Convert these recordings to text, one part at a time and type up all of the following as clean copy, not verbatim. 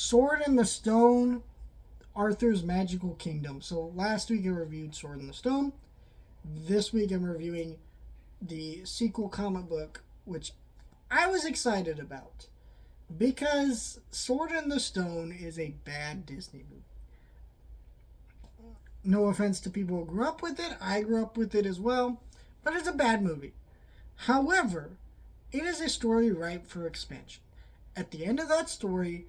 Sword in the Stone, Arthur's Magical Kingdom. So last week I reviewed Sword in the Stone. This week I'm reviewing the sequel comic book, which I was excited about because Sword in the Stone is a bad Disney movie. No offense to people who grew up with it. I grew up with it as well, but it's a bad movie. However, it is a story ripe for expansion. At the end of that story,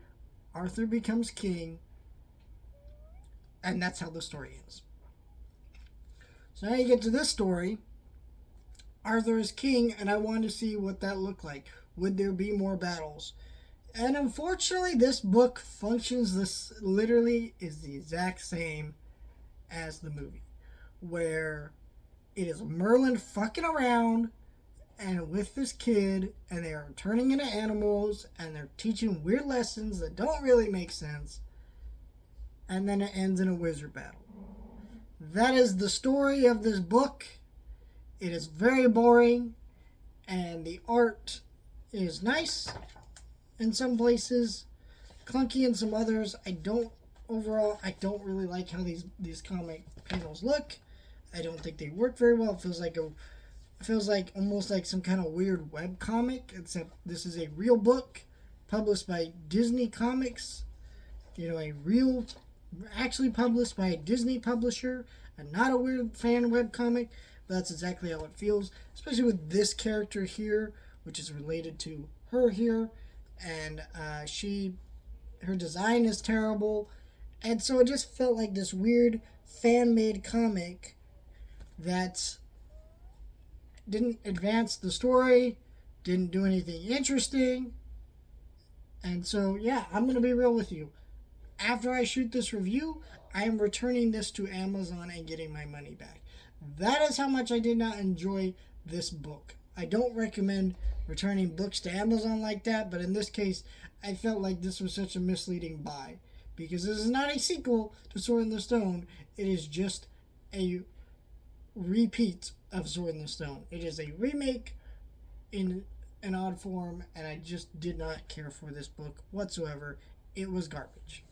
Arthur becomes king, and that's how the story ends. So now you get to this story. Arthur is king, and I wanted to see what that looked like. Would there be more battles? And unfortunately, this book functions, this literally is the exact same as the movie, where it is Merlin fucking around and with this kid, and they are turning into animals, and they're teaching weird lessons that don't really make sense, and then it ends in a wizard battle. That is the story of this book. It is very boring, and the art is nice in some places, clunky in some others. I don't really like how these comic panels look. I don't think they work very well. It feels like almost like some kind of weird web comic, except this is a real book published by Disney Comics. Actually published by a Disney publisher, and not a weird fan web comic. But that's exactly how it feels, especially with this character here, which is related to her here, and her design is terrible, and so it just felt like this weird fan-made comic that didn't advance the story, didn't do anything interesting. And so, yeah, I'm going to be real with you. After I shoot this review, I am returning this to Amazon and getting my money back. That is how much I did not enjoy this book. I don't recommend returning books to Amazon like that, but in this case, I felt like this was such a misleading buy. Because this is not a sequel to Sword in the Stone. It is just a repeat of Sword in the Stone. It is a remake in an odd form, and I just did not care for this book whatsoever. It was garbage.